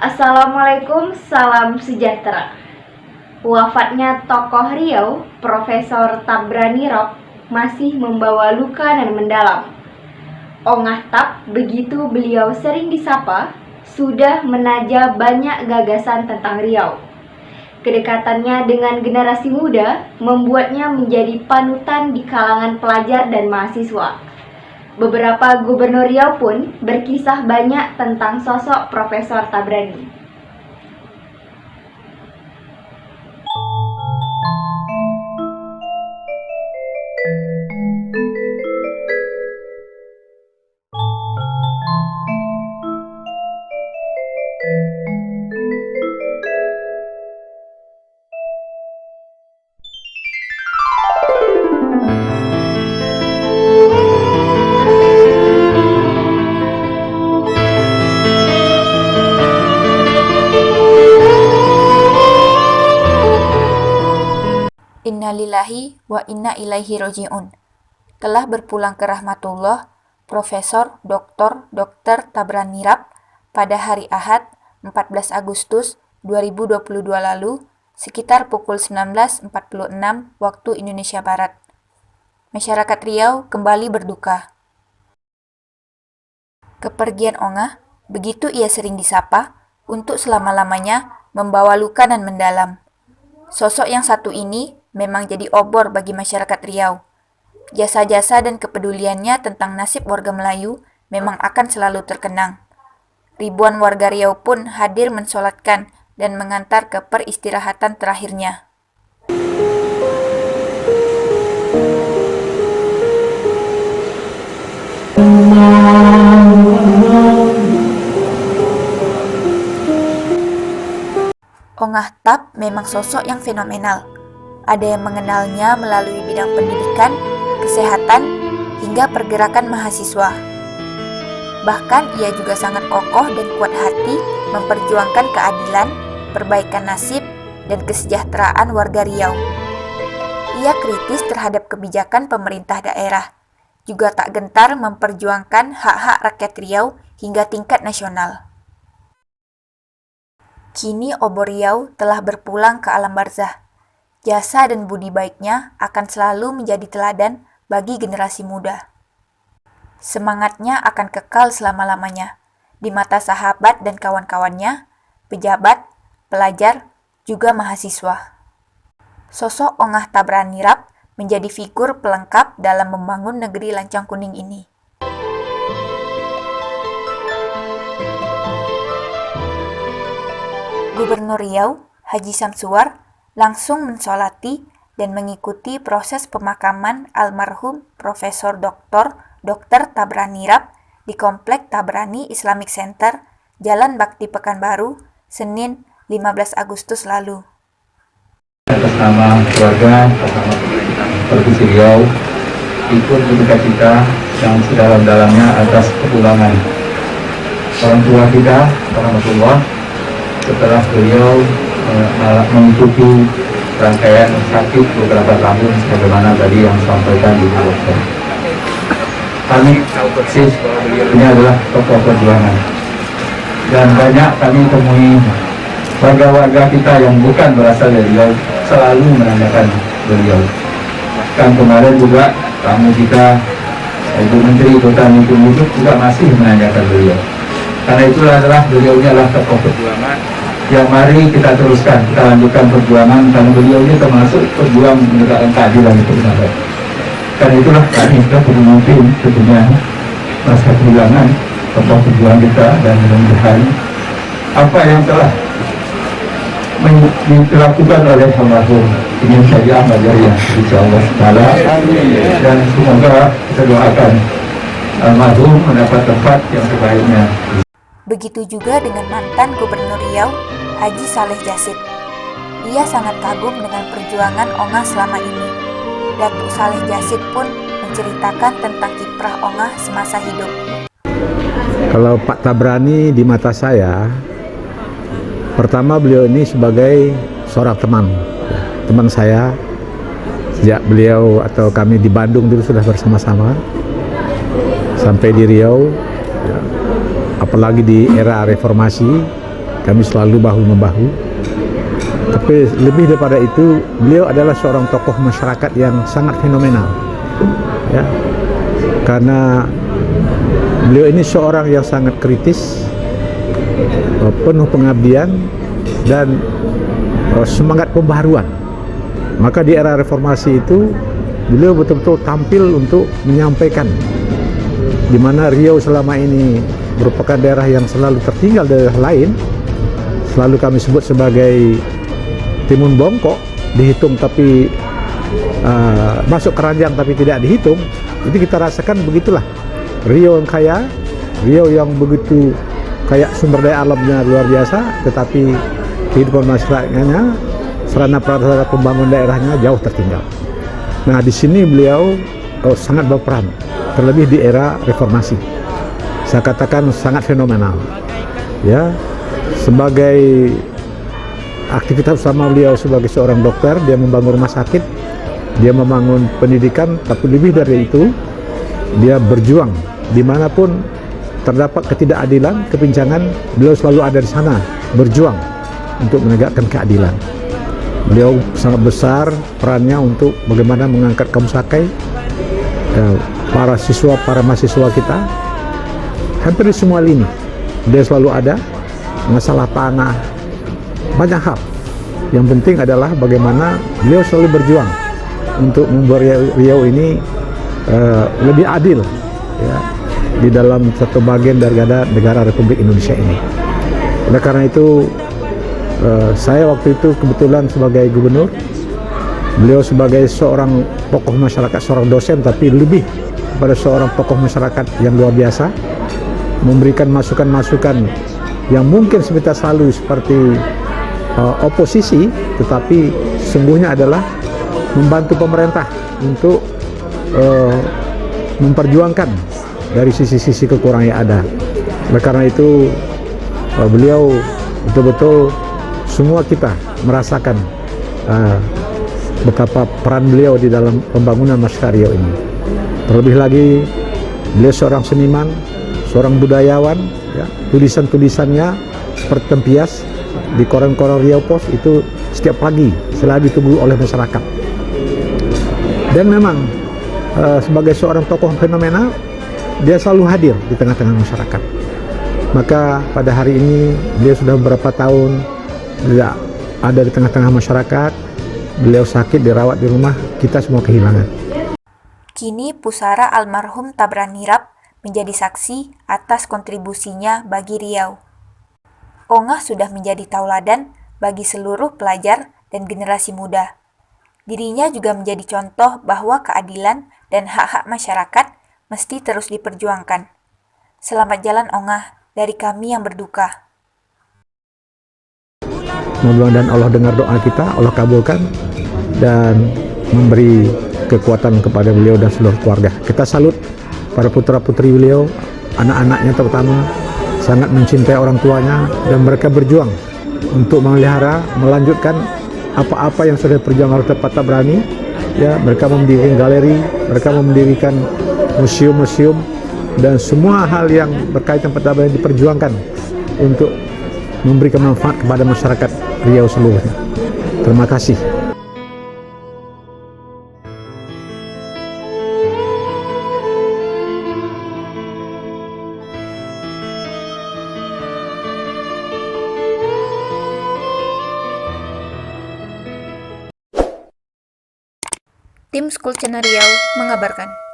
Assalamualaikum, salam sejahtera. Wafatnya tokoh Riau, Profesor Tabrani Rop, masih membawa luka dan mendalam. Ongah Tap, begitu beliau sering disapa, sudah menajam banyak gagasan tentang Riau. Kedekatannya dengan generasi muda membuatnya menjadi panutan di kalangan pelajar dan mahasiswa. Beberapa gubernur Riau pun berkisah banyak tentang sosok Profesor Tabrani. Innalillahi wa inna ilaihi roji'un. Telah berpulang ke rahmatullah Profesor Dr. Tabrani Rap pada hari Ahad 14 Agustus 2022 lalu sekitar pukul 19.46 waktu Indonesia Barat. Masyarakat Riau kembali berduka. Kepergian Ongah, begitu ia sering disapa, untuk selama-lamanya membawa luka dan mendalam. Sosok yang satu ini memang jadi obor bagi masyarakat Riau. Jasa-jasa dan kepeduliannya tentang nasib warga Melayu memang akan selalu terkenang. Ribuan warga Riau pun hadir mensolatkan dan mengantar ke peristirahatan terakhirnya. Ongah Tap memang sosok yang fenomenal. Ada yang mengenalnya melalui bidang pendidikan, kesehatan, hingga pergerakan mahasiswa. Bahkan ia juga sangat kokoh dan kuat hati memperjuangkan keadilan, perbaikan nasib, dan kesejahteraan warga Riau. Ia kritis terhadap kebijakan pemerintah daerah, juga tak gentar memperjuangkan hak-hak rakyat Riau hingga tingkat nasional. Kini obor Riau telah berpulang ke alam barzah. Jasa dan budi baiknya akan selalu menjadi teladan bagi generasi muda. Semangatnya akan kekal selama-lamanya di mata sahabat dan kawan-kawannya, pejabat, pelajar, juga mahasiswa. Sosok Ongah Tabrani Rap menjadi figur pelengkap dalam membangun negeri lancang kuning ini. Gubernur Riau, Haji Samsuar, langsung mensolati dan mengikuti proses pemakaman almarhum Profesor Dr. Tabrani Rap di Komplek Tabrani Islamic Center, Jalan Bakti Pekanbaru, Senin 15 Agustus lalu. Atas nama keluarga, atas nama pemerintah Provinsi Riau, ikut berduka cita yang sedalam-dalamnya atas kepulangan orang tua kita, rahmatullah, setelah beliau mengikuti rangkaian sakit beberapa tahun sebagaimana tadi yang disampaikan di dokter. Kami tahu persis bahwa beliau ini adalah tokoh perjuangan dan banyak kami temui warga-warga kita yang bukan berasal dari Riau selalu menanyakan beliau. Bahkan kemarin juga tamu kita, Ibu Menteri Kota Lingkungan Hidup juga masih menanyakan beliau. Karena itulah beliau ini adalah tokoh perjuangan yang mari kita teruskan, kita lanjutkan perjuangan karena beliau ini termasuk perjuang menegakkan keadilan itu benar. Karena itulah kami sudah memimpin tentunya masa kehilangan tokoh perjuangan kita dan mudah-mudahan apa yang telah dilakukan oleh almarhum ingin saja amal jariah insyaallah taala, dan semoga kita doakan almarhum mendapat tempat yang terbaiknya. Begitu juga dengan mantan Gubernur Riau, Haji Saleh Jasid. Ia sangat kagum dengan perjuangan Ongah selama ini. Datuk Saleh Jasid pun menceritakan tentang kiprah Ongah semasa hidup. Kalau Pak Tabrani di mata saya, pertama beliau ini sebagai seorang teman saya. Sejak beliau atau kami di Bandung dulu sudah bersama-sama sampai di Riau, apalagi di era reformasi kami selalu bahu-membahu. Tapi lebih daripada itu, beliau adalah seorang tokoh masyarakat yang sangat fenomenal, ya, karena beliau ini seorang yang sangat kritis, penuh pengabdian dan semangat pembaharuan. Maka di era reformasi itu beliau betul-betul tampil untuk menyampaikan di mana Riau selama ini merupakan daerah yang selalu tertinggal dari daerah lain, selalu kami sebut sebagai timun bongkok, dihitung tapi masuk keranjang tapi tidak dihitung. Jadi kita rasakan begitulah Riau yang kaya, Riau yang begitu kaya sumber daya alamnya luar biasa, tetapi kehidupan masyarakatnya, sarana prasarana pembangunan daerahnya jauh tertinggal. Nah, di sini beliau sangat berperan, terlebih di era reformasi. Saya katakan sangat fenomenal. Ya, sebagai aktivitas utama beliau sebagai seorang dokter, dia membangun rumah sakit, dia membangun pendidikan, tapi lebih dari itu, dia berjuang dimanapun terdapat ketidakadilan, kepincangan, beliau selalu ada di sana, berjuang untuk menegakkan keadilan. Beliau sangat besar perannya untuk bagaimana mengangkat kaum sakai, para siswa, para mahasiswa kita, hampir di semua lini. Dia selalu ada, masalah tanah, banyak hal. Yang penting adalah bagaimana beliau selalu berjuang untuk membuat Riau ini lebih adil, ya, di dalam satu bagian dari negara Republik Indonesia ini. Oleh karena itu, saya waktu itu kebetulan sebagai gubernur, beliau sebagai seorang tokoh masyarakat, seorang dosen, tapi lebih pada seorang tokoh masyarakat yang luar biasa, memberikan masukan-masukan yang mungkin sebentar selalu seperti oposisi, tetapi sesungguhnya adalah membantu pemerintah untuk memperjuangkan dari sisi-sisi kekurangan yang ada. Oleh karena itu, beliau betul-betul semua kita merasakan betapa peran beliau di dalam pembangunan masyarakat Riau ini. Terlebih lagi, beliau seorang seniman, seorang budayawan, ya, tulisan-tulisannya seperti tempias di koran-koran Riau Post itu setiap pagi selalu ditunggu oleh masyarakat. Dan memang sebagai seorang tokoh fenomenal, dia selalu hadir di tengah-tengah masyarakat. Maka pada hari ini beliau sudah beberapa tahun tidak ada di tengah-tengah masyarakat. Beliau sakit, dirawat di rumah, kita semua kehilangan. Kini pusara almarhum Tabrani Rap menjadi saksi atas kontribusinya bagi Riau. Ongah sudah menjadi tauladan bagi seluruh pelajar dan generasi muda. Dirinya juga menjadi contoh bahwa keadilan dan hak-hak masyarakat mesti terus diperjuangkan. Selamat jalan Ongah dari kami yang berduka. Mudah-mudahan Allah dengar doa kita, Allah kabulkan dan memberi kekuatan kepada beliau dan seluruh keluarga. Kita salut para putra-putri beliau, anak-anaknya terutama, sangat mencintai orang tuanya dan mereka berjuang untuk memelihara, melanjutkan apa-apa yang sudah diperjuangkan oleh Pak Tabrani. Ya, mereka mendirikan galeri, mereka mendirikan museum-museum, dan semua hal yang berkaitan Pak Tabrani diperjuangkan untuk memberikan manfaat kepada masyarakat Riau seluruhnya. Terima kasih. Tim School Channel Riau mengabarkan.